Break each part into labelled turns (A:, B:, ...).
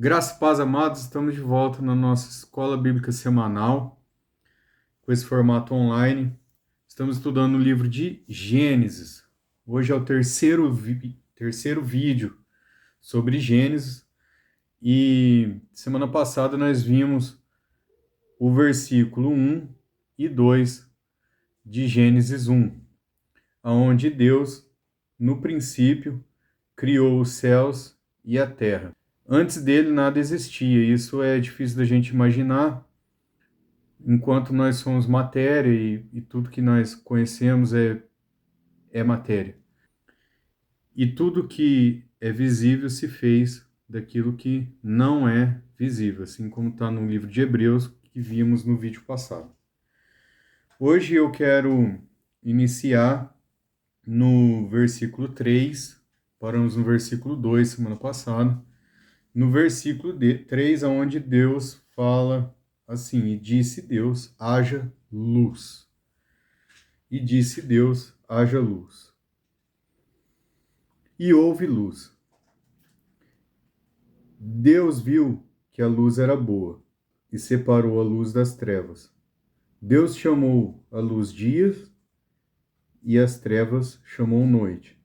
A: Graça e paz, amados, estamos de volta na nossa escola bíblica semanal, com esse formato online. Estamos estudando o livro de Gênesis. Hoje é o terceiro vídeo sobre Gênesis. E semana passada nós vimos o versículo 1 e 2 de Gênesis 1, onde Deus, no princípio, criou os céus e a terra. Antes dele nada existia. Isso é difícil da gente imaginar, enquanto nós somos matéria e tudo que nós conhecemos é matéria. E tudo que é visível se fez daquilo que não é visível, assim como está no livro de Hebreus, que vimos no vídeo passado. Hoje eu quero iniciar no versículo 3, paramos no versículo 2 semana passada, no versículo 3, onde Deus fala assim: e disse Deus, haja luz. E disse Deus, haja luz. E houve luz. Deus viu que a luz era boa, e separou a luz das trevas. Deus chamou a luz dia, e as trevas chamou noite.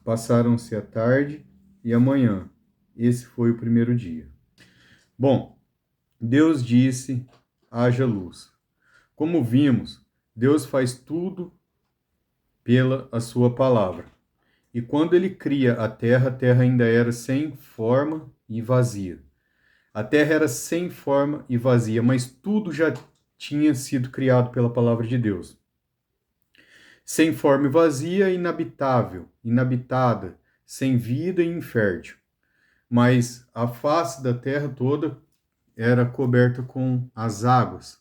A: Passaram-se a tarde e a manhã. Esse foi o primeiro dia. Bom, Deus disse, haja luz. Como vimos, Deus faz tudo pela a sua palavra. E quando ele cria a terra ainda era sem forma e vazia. A terra era sem forma e vazia, mas tudo já tinha sido criado pela palavra de Deus. Sem forma e vazia, inabitável, inabitada, sem vida e infértil. Mas a face da terra toda era coberta com as águas,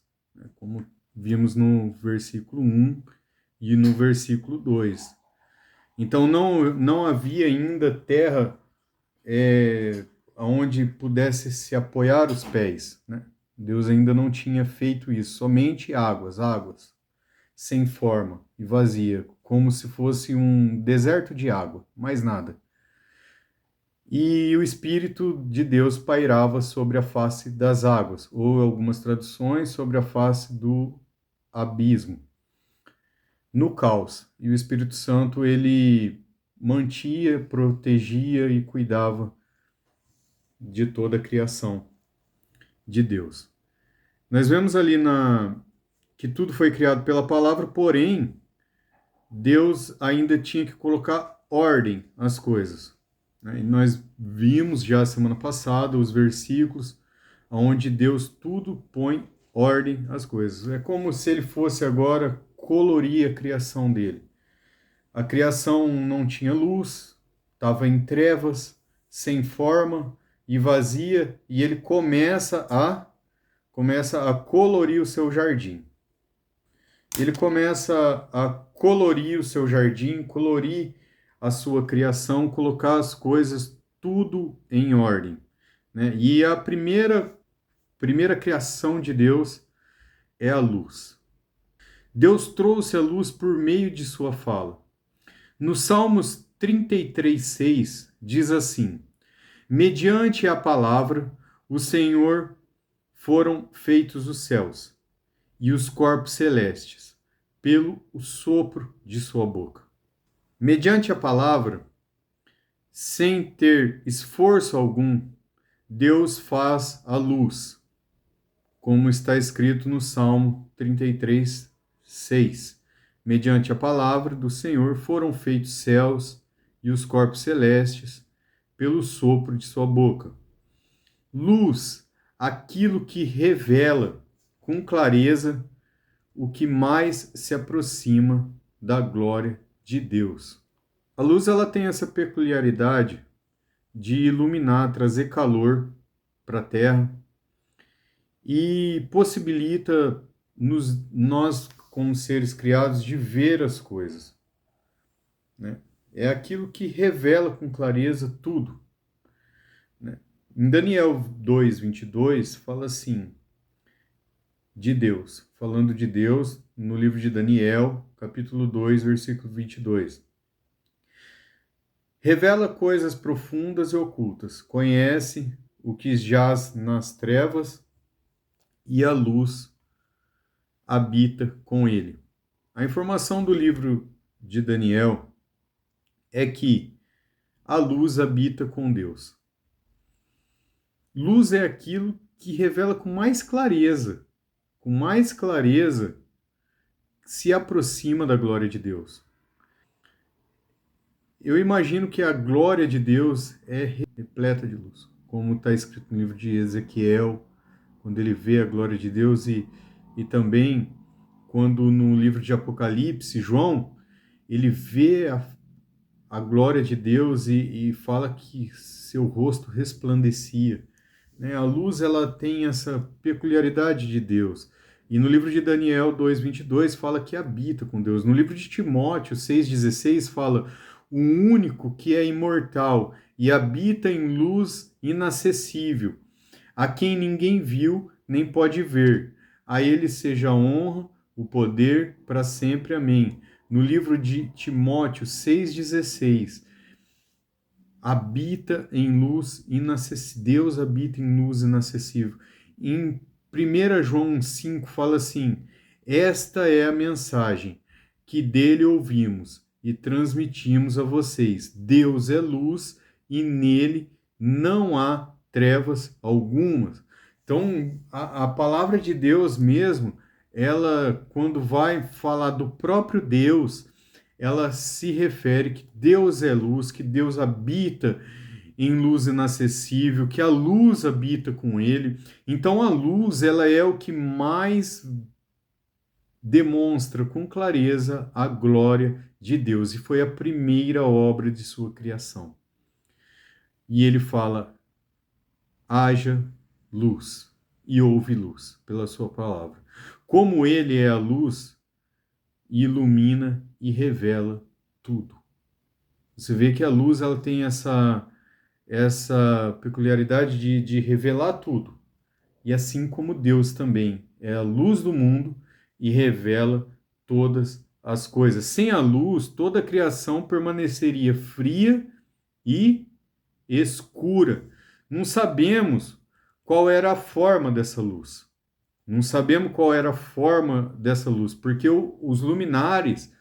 A: como vimos no versículo 1 e no versículo 2. Então não havia ainda terra onde pudesse se apoiar os pés, né? Deus ainda não tinha feito isso, somente águas, sem forma e vazia, como se fosse um deserto de água, mais nada. E o Espírito de Deus pairava sobre a face das águas, ou algumas traduções, sobre a face do abismo, no caos. E o Espírito Santo, ele mantia, protegia e cuidava de toda a criação de Deus. Nós vemos ali que tudo foi criado pela palavra, porém, Deus ainda tinha que colocar ordem às coisas, né? E nós vimos já semana passada os versículos onde Deus tudo põe ordem às coisas. É como se ele fosse agora colorir a criação dele. A criação não tinha luz, estava em trevas, sem forma e vazia, e ele começa a colorir o seu jardim. Ele começa a colorir o seu jardim, colorir a sua criação, colocar as coisas tudo em ordem, né? E a primeira criação de Deus é a luz. Deus trouxe a luz por meio de sua fala. No Salmos 33:6 diz assim: mediante a palavra, o Senhor foram feitos os céus e os corpos celestes, pelo sopro de sua boca. Mediante a palavra, sem ter esforço algum, Deus faz a luz, como está escrito no Salmo 33:6. Mediante a palavra do Senhor foram feitos céus e os corpos celestes, pelo sopro de sua boca. Luz, aquilo que revela com clareza o que mais se aproxima da glória de Deus. A luz, ela tem essa peculiaridade de iluminar, trazer calor para a Terra e possibilita nós, como seres criados, de ver as coisas, né? É aquilo que revela com clareza tudo, né? Em Daniel 2:22 fala assim, de Deus, falando de Deus no livro de Daniel, capítulo 2, versículo 22. Revela coisas profundas e ocultas, conhece o que jaz nas trevas, e a luz habita com ele. A informação do livro de Daniel é que a luz habita com Deus. Luz é aquilo que revela com mais clareza, se aproxima da glória de Deus. Eu imagino que a glória de Deus é repleta de luz, como está escrito no livro de Ezequiel, quando ele vê a glória de Deus, e também quando no livro de Apocalipse, João, ele vê a glória de Deus e fala que seu rosto resplandecia. A luz, ela tem essa peculiaridade de Deus. E no livro de Daniel 2:22 fala que habita com Deus. No livro de Timóteo 6:16 fala o único que é imortal e habita em luz inacessível, a quem ninguém viu nem pode ver. A ele seja a honra, o poder para sempre. Amém. No livro de Timóteo 6:16 habita em luz inacessível. Deus habita em luz inacessível. Em 1 João 5 fala assim: esta é a mensagem que dele ouvimos e transmitimos a vocês. Deus é luz e nele não há trevas algumas. Então, a palavra de Deus mesmo, ela, quando vai falar do próprio Deus, ela se refere que Deus é luz, que Deus habita em luz inacessível, que a luz habita com ele. Então a luz, ela é o que mais demonstra com clareza a glória de Deus, e foi a primeira obra de sua criação. E ele fala: haja luz, e houve luz pela sua palavra. Como ele é a luz, ilumina e revela tudo. Você vê que a luz, ela tem essa peculiaridade de revelar tudo. E assim como Deus também é a luz do mundo e revela todas as coisas. Sem a luz, toda a criação permaneceria fria e escura. Não sabemos qual era a forma dessa luz. Não sabemos qual era a forma dessa luz, porque os luminares,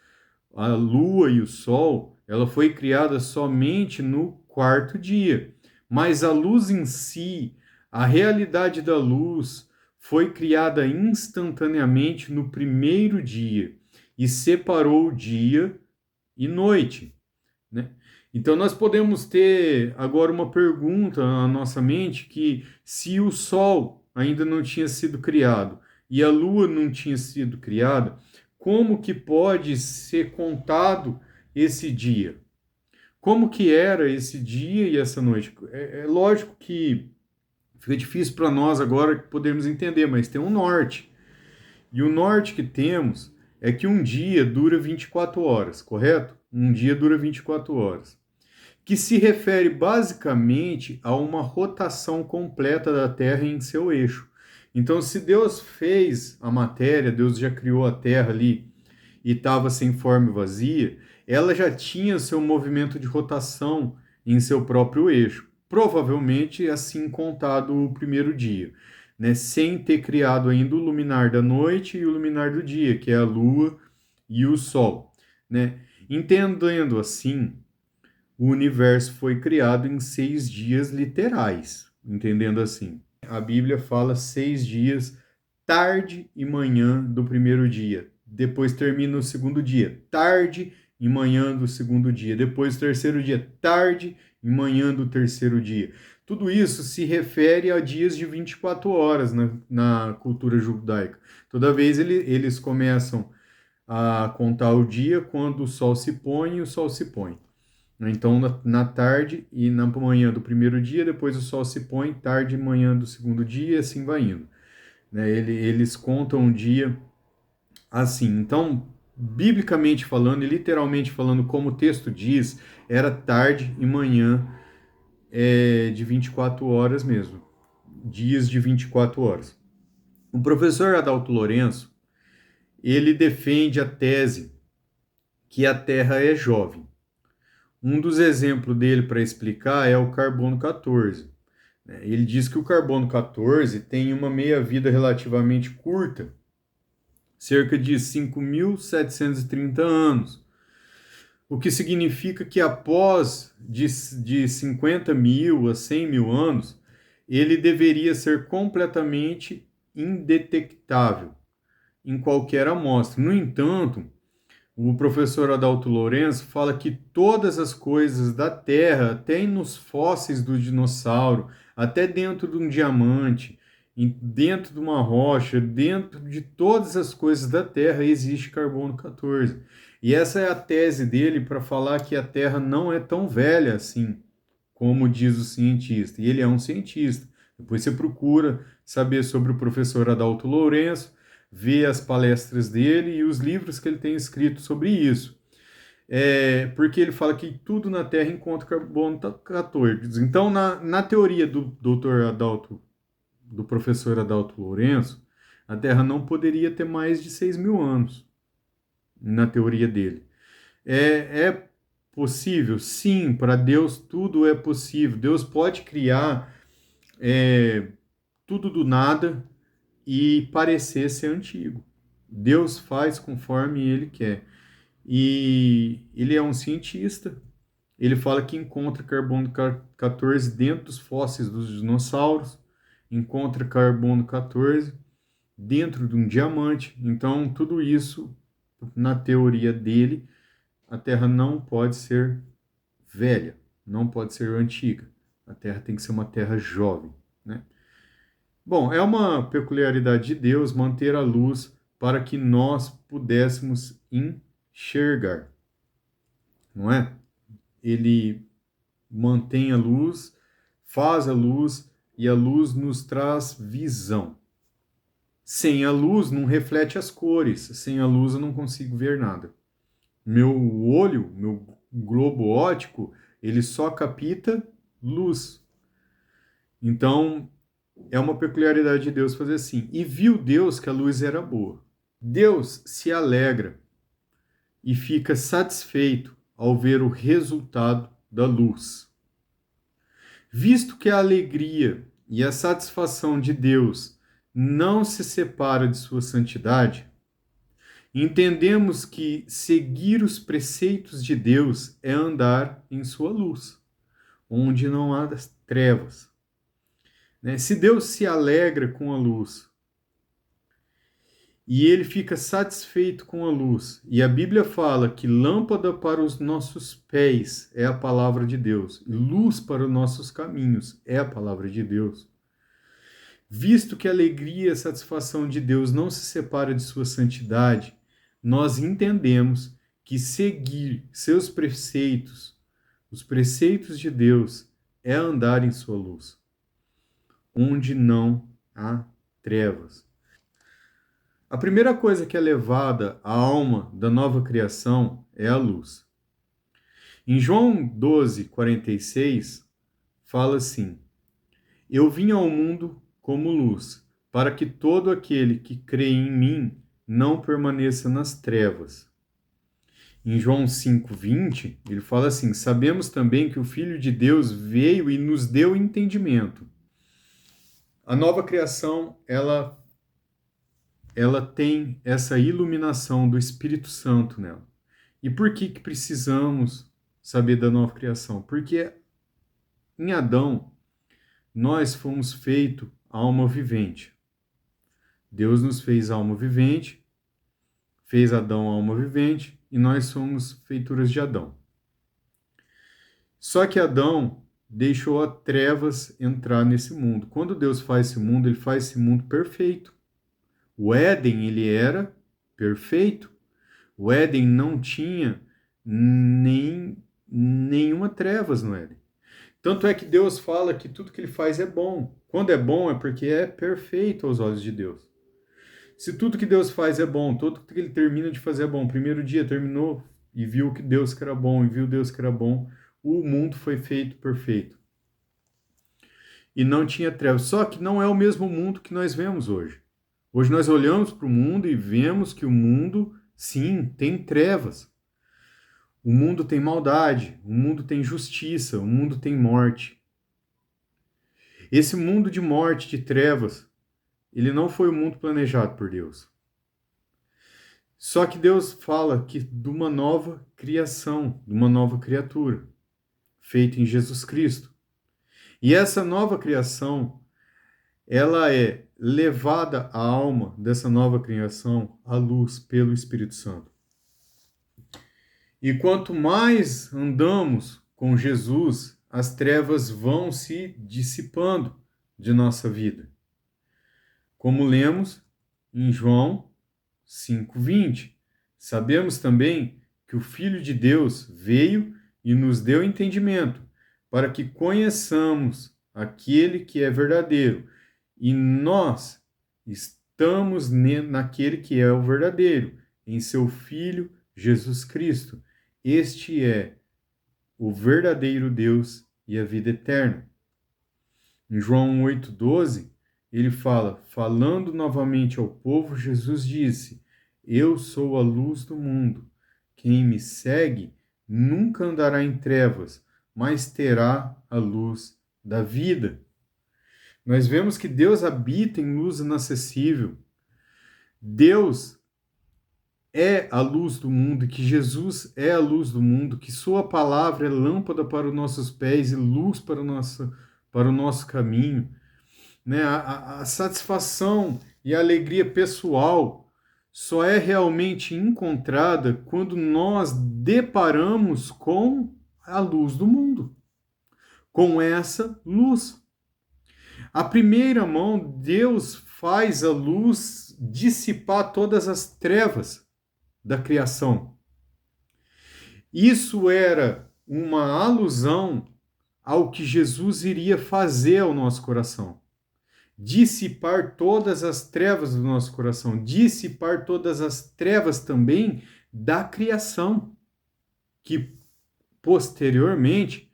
A: a lua e o sol, ela foi criada somente no quarto dia. Mas a luz em si, a realidade da luz, foi criada instantaneamente no primeiro dia e separou dia e noite, né? Então nós podemos ter agora uma pergunta na nossa mente, que se o sol ainda não tinha sido criado e a lua não tinha sido criada, como que pode ser contado esse dia? Como que era esse dia e essa noite? É lógico que fica difícil para nós agora podermos entender, mas tem um norte. E o norte que temos é que um dia dura 24 horas, correto? Um dia dura 24 horas. Que se refere basicamente a uma rotação completa da Terra em seu eixo. Então, se Deus fez a matéria, Deus já criou a Terra ali e estava sem forma e vazia, ela já tinha seu movimento de rotação em seu próprio eixo. Provavelmente assim contado o primeiro dia, né? Sem ter criado ainda o luminar da noite e o luminar do dia, que é a lua e o sol, né? Entendendo assim, o universo foi criado em 6 dias literais, entendendo assim. A Bíblia fala 6 dias, tarde e manhã do primeiro dia. Depois termina o segundo dia, tarde e manhã do segundo dia. Depois o terceiro dia, tarde e manhã do terceiro dia. Tudo isso se refere a dias de 24 horas na cultura judaica. Toda vez eles começam a contar o dia quando o sol se põe e o sol se põe. Então, na tarde e na manhã do primeiro dia, depois o sol se põe, tarde e manhã do segundo dia, e assim vai indo. Eles contam o dia assim. Então, biblicamente falando e literalmente falando, como o texto diz, era tarde e manhã de 24 horas mesmo. Dias de 24 horas. O professor Adalto Lourenço, ele defende a tese que a Terra é jovem. Um dos exemplos dele para explicar é o carbono 14. Ele diz que o carbono 14 tem uma meia-vida relativamente curta, cerca de 5.730 anos, o que significa que após de 50 mil a 100 mil anos, ele deveria ser completamente indetectável em qualquer amostra. No entanto, o professor Adalto Lourenço fala que todas as coisas da Terra, até nos fósseis do dinossauro, até dentro de um diamante, dentro de uma rocha, dentro de todas as coisas da Terra existe carbono 14. E essa é a tese dele para falar que a Terra não é tão velha assim, como diz o cientista. E ele é um cientista. Depois você procura saber sobre o professor Adalto Lourenço, ver as palestras dele e os livros que ele tem escrito sobre isso. Porque ele fala que tudo na Terra encontra carbono 14. Então, na teoria do professor Adalto Lourenço, a Terra não poderia ter mais de 6 mil anos, na teoria dele. É possível? Sim, para Deus tudo é possível. Deus pode criar tudo do nada e parecer ser antigo. Deus faz conforme ele quer. E ele é um cientista. Ele fala que encontra carbono 14 dentro dos fósseis dos dinossauros, encontra carbono 14 dentro de um diamante. Então, tudo isso, na teoria dele, a Terra não pode ser velha, não pode ser antiga. A Terra tem que ser uma Terra jovem, né? Bom, é uma peculiaridade de Deus manter a luz para que nós pudéssemos enxergar, não é? Ele mantém a luz, faz a luz e a luz nos traz visão. Sem a luz não reflete as cores, sem a luz eu não consigo ver nada. Meu olho, meu globo óptico, ele só capta luz. Então, é uma peculiaridade de Deus fazer assim. E viu Deus que a luz era boa. Deus se alegra e fica satisfeito ao ver o resultado da luz. Visto que a alegria e a satisfação de Deus não se separa de sua santidade, entendemos que seguir os preceitos de Deus é andar em sua luz, onde não há trevas. Se Deus se alegra com a luz e ele fica satisfeito com a luz, e a Bíblia fala que lâmpada para os nossos pés é a palavra de Deus, e luz para os nossos caminhos é a palavra de Deus. Visto que a alegria e a satisfação de Deus não se separa de sua santidade, nós entendemos que seguir seus preceitos, os preceitos de Deus, é andar em sua luz, onde não há trevas. A primeira coisa que é levada à alma da nova criação é a luz. Em João 12:46, fala assim: Eu vim ao mundo como luz, para que todo aquele que crê em mim não permaneça nas trevas. Em João 5:20, ele fala assim: Sabemos também que o Filho de Deus veio e nos deu entendimento. A nova criação, ela tem essa iluminação do Espírito Santo nela. E por que precisamos saber da nova criação? Porque em Adão, nós fomos feitos alma vivente. Deus nos fez alma vivente, fez Adão alma vivente, e nós somos feituras de Adão. Só que Adão deixou as trevas entrar nesse mundo. Quando Deus faz esse mundo, ele faz esse mundo perfeito. O Éden, ele era perfeito. O Éden não tinha nenhuma trevas no Éden. Tanto é que Deus fala que tudo que ele faz é bom. Quando é bom é porque é perfeito aos olhos de Deus. Se tudo que Deus faz é bom, tudo que ele termina de fazer é bom, primeiro dia terminou e viu que Deus que era bom, e viu Deus que era bom, o mundo foi feito perfeito. E não tinha trevas. Só que não é o mesmo mundo que nós vemos hoje. Hoje nós olhamos para o mundo e vemos que o mundo, sim, tem trevas. O mundo tem maldade, o mundo tem justiça, o mundo tem morte. Esse mundo de morte, de trevas, ele não foi o mundo planejado por Deus. Só que Deus fala que de uma nova criação, de uma nova criatura, feita em Jesus Cristo. E essa nova criação, ela é levada a alma dessa nova criação à luz pelo Espírito Santo. E quanto mais andamos com Jesus, as trevas vão se dissipando de nossa vida. Como lemos em João 5:20, sabemos também que o Filho de Deus veio e nos deu entendimento, para que conheçamos aquele que é verdadeiro, e nós estamos naquele que é o verdadeiro, em seu Filho Jesus Cristo. Este é o verdadeiro Deus e a vida eterna. Em João 8:12, ele fala, falando novamente ao povo, Jesus disse, eu sou a luz do mundo. Quem me segue nunca andará em trevas, mas terá a luz da vida. Nós vemos que Deus habita em luz inacessível. Deus é a luz do mundo, que Jesus é a luz do mundo, que sua palavra é lâmpada para os nossos pés e luz para o nosso caminho. Né? A satisfação e a alegria pessoal só é realmente encontrada quando nós deparamos com a luz do mundo, com essa luz. À primeira mão, Deus faz a luz dissipar todas as trevas da criação. Isso era uma alusão ao que Jesus iria fazer ao nosso coração. Dissipar todas as trevas do nosso coração, dissipar todas as trevas também da criação, que posteriormente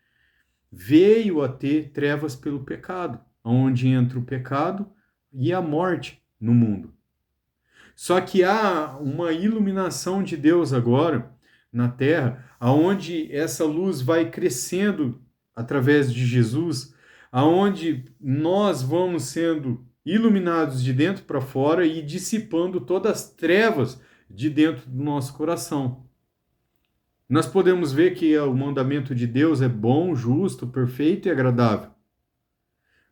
A: veio a ter trevas pelo pecado, onde entra o pecado e a morte no mundo. Só que há uma iluminação de Deus agora na terra, aonde essa luz vai crescendo através de Jesus, aonde nós vamos sendo iluminados de dentro para fora e dissipando todas as trevas de dentro do nosso coração. Nós podemos ver que o mandamento de Deus é bom, justo, perfeito e agradável.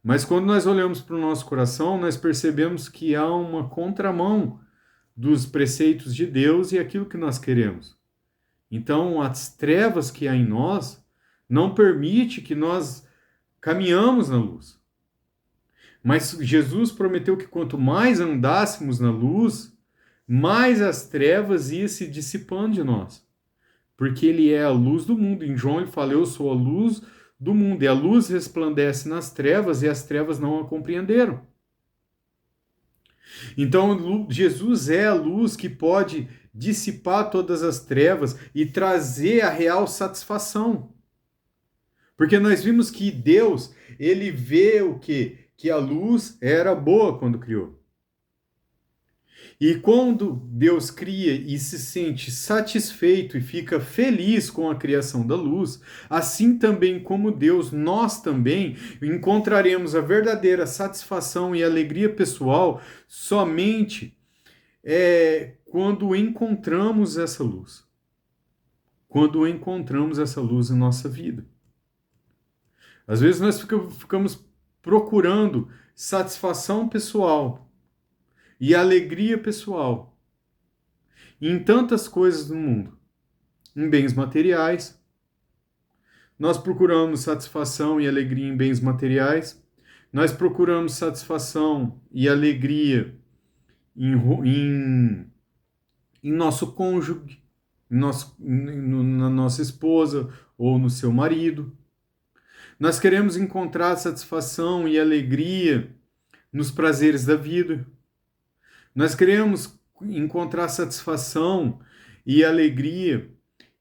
A: Mas quando nós olhamos para o nosso coração, nós percebemos que há uma contramão dos preceitos de Deus e aquilo que nós queremos. Então, as trevas que há em nós não permite que nós caminhamos na luz. Mas Jesus prometeu que quanto mais andássemos na luz, mais as trevas iam se dissipando de nós. Porque ele é a luz do mundo. Em João ele fala, eu sou a luz do mundo. E a luz resplandece nas trevas e as trevas não a compreenderam. Então, Jesus é a luz que pode dissipar todas as trevas e trazer a real satisfação. Porque nós vimos que Deus, ele vê o quê? Que a luz era boa quando criou. E quando Deus cria e se sente satisfeito e fica feliz com a criação da luz, assim também como Deus, nós também encontraremos a verdadeira satisfação e alegria pessoal somente quando encontramos essa luz. Quando encontramos essa luz em nossa vida. Às vezes nós ficamos procurando satisfação pessoal e alegria pessoal em tantas coisas no mundo, em bens materiais. Nós procuramos satisfação e alegria em bens materiais, nós procuramos satisfação e alegria em nosso cônjuge, na nossa esposa ou no seu marido. Nós queremos encontrar satisfação e alegria nos prazeres da vida. Nós queremos encontrar satisfação e alegria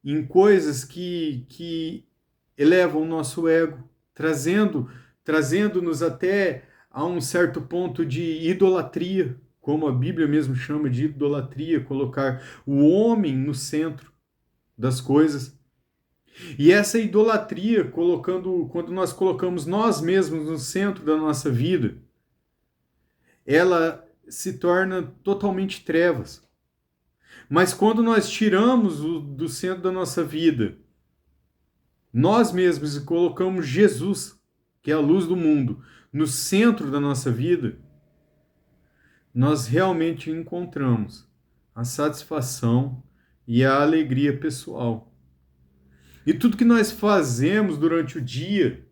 A: em coisas que elevam o nosso ego, trazendo-nos até a um certo ponto de idolatria, como a Bíblia mesmo chama de idolatria, colocar o homem no centro das coisas. E essa idolatria, quando nós colocamos nós mesmos no centro da nossa vida, ela se torna totalmente trevas. Mas quando nós tiramos do centro da nossa vida nós mesmos e colocamos Jesus, que é a luz do mundo, no centro da nossa vida, nós realmente encontramos a satisfação e a alegria pessoal. E tudo que nós fazemos durante o dia,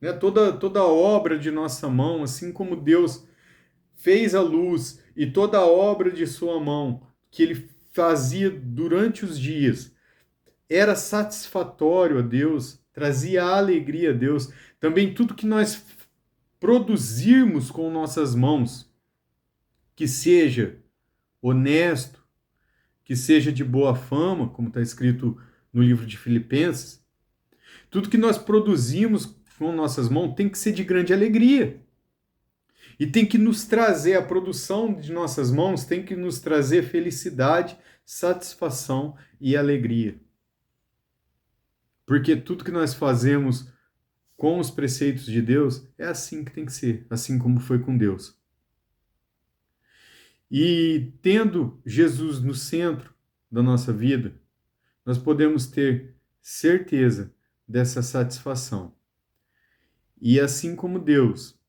A: né, toda a obra de nossa mão, assim como Deus fez a luz e toda a obra de sua mão que ele fazia durante os dias, era satisfatório a Deus, trazia alegria a Deus. Também tudo que nós produzirmos com nossas mãos, que seja honesto, que seja de boa fama, como está escrito no livro de Filipenses, tudo que nós produzimos com nossas mãos tem que ser de grande alegria. E tem que nos trazer, a produção de nossas mãos tem que nos trazer felicidade, satisfação e alegria. Porque tudo que nós fazemos com os preceitos de Deus é assim que tem que ser, assim como foi com Deus. E tendo Jesus no centro da nossa vida, nós podemos ter certeza dessa satisfação. E assim como Deus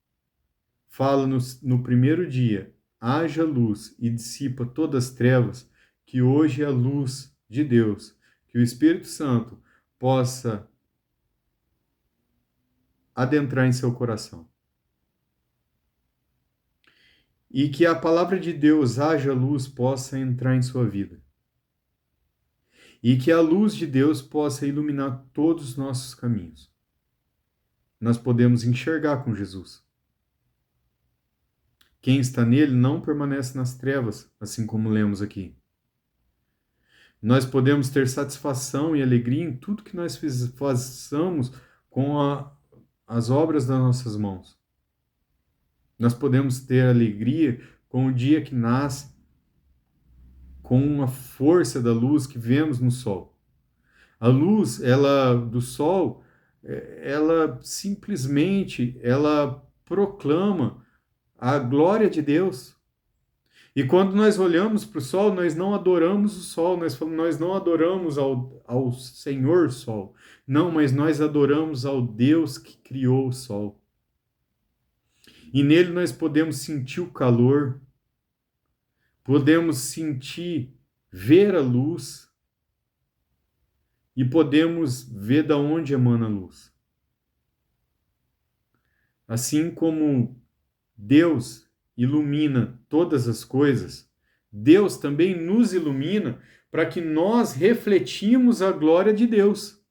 A: fala no primeiro dia, haja luz e dissipa todas as trevas, que hoje é a luz de Deus, que o Espírito Santo possa adentrar em seu coração. E que a palavra de Deus, haja luz, possa entrar em sua vida. E que a luz de Deus possa iluminar todos os nossos caminhos. Nós podemos enxergar com Jesus. Quem está nele não permanece nas trevas, assim como lemos aqui. Nós podemos ter satisfação e alegria em tudo que nós façamos com as obras das nossas mãos. Nós podemos ter alegria com o dia que nasce, com a força da luz que vemos no sol. A luz, ela do sol, ela simplesmente ela proclama a glória de Deus. E quando nós olhamos para o sol, nós não adoramos o sol, nós não adoramos ao Senhor Sol. Não, mas nós adoramos ao Deus que criou o sol. E nele nós podemos sentir o calor, podemos sentir, ver a luz e podemos ver da onde emana a luz. Assim como Deus ilumina todas as coisas, Deus também nos ilumina para que nós refletimos a glória de Deus.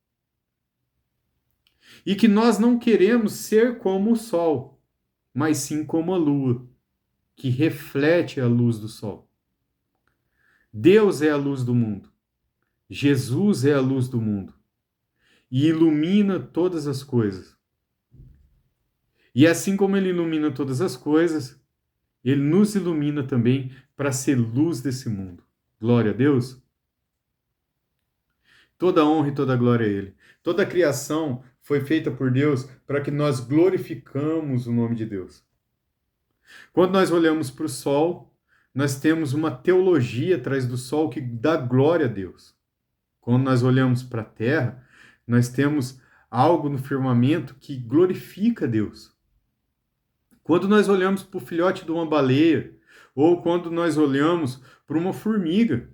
A: E que nós não queremos ser como o sol, mas sim como a lua, que reflete a luz do sol. Deus é a luz do mundo. Jesus é a luz do mundo. E ilumina todas as coisas. E assim como ele ilumina todas as coisas, ele nos ilumina também para ser luz desse mundo. Glória a Deus. Toda honra e toda glória a ele. Toda a criação foi feita por Deus para que nós glorificamos o nome de Deus. Quando nós olhamos para o sol, nós temos uma teologia atrás do sol que dá glória a Deus. Quando nós olhamos para a terra, nós temos algo no firmamento que glorifica a Deus. Quando nós olhamos para o filhote de uma baleia, ou quando nós olhamos para uma formiga,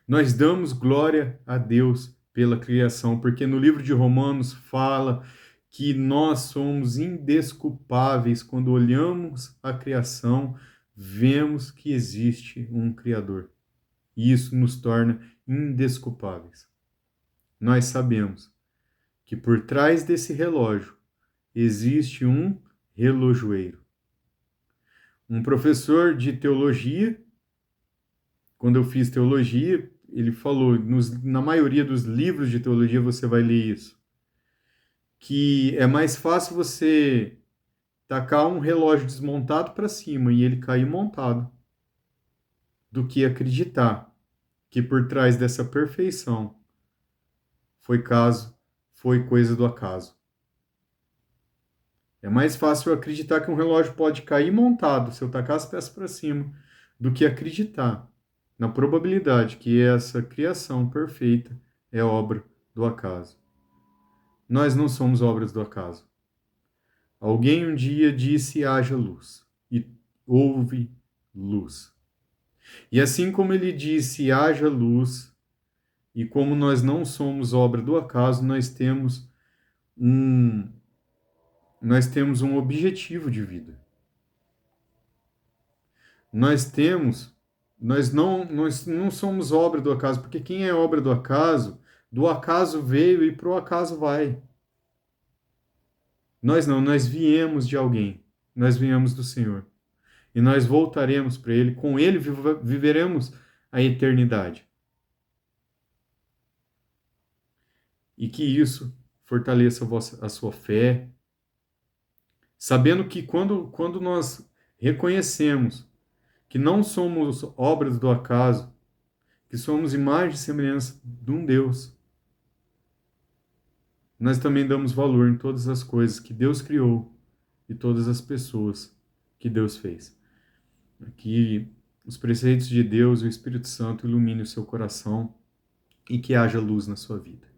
A: nós damos glória a Deus pela criação, porque no livro de Romanos fala que nós somos indesculpáveis quando olhamos a criação, vemos que existe um Criador. E isso nos torna indesculpáveis. Nós sabemos que por trás desse relógio existe um relojoeiro. Um professor de teologia, quando eu fiz teologia, ele falou, na maioria dos livros de teologia você vai ler isso, que é mais fácil você tacar um relógio desmontado para cima e ele cair montado, do que acreditar que por trás dessa perfeição foi coisa do acaso. É mais fácil acreditar que um relógio pode cair montado se eu tacar as peças para cima, do que acreditar na probabilidade que essa criação perfeita é obra do acaso. Nós não somos obras do acaso. Alguém um dia disse: haja luz, e houve luz. E assim como ele disse: haja luz, e como nós não somos obra do acaso, um, nós temos um objetivo de vida. Nós não somos obra do acaso, porque quem é obra do acaso veio e pro acaso vai. Nós não, nós viemos de alguém, nós viemos do Senhor. E nós voltaremos para Ele, com Ele viveremos a eternidade. E que isso fortaleça a sua fé, sabendo que quando nós reconhecemos que não somos obras do acaso, que somos imagem e semelhança de um Deus, nós também damos valor em todas as coisas que Deus criou e todas as pessoas que Deus fez. Que os preceitos de Deus e o Espírito Santo iluminem o seu coração e que haja luz na sua vida.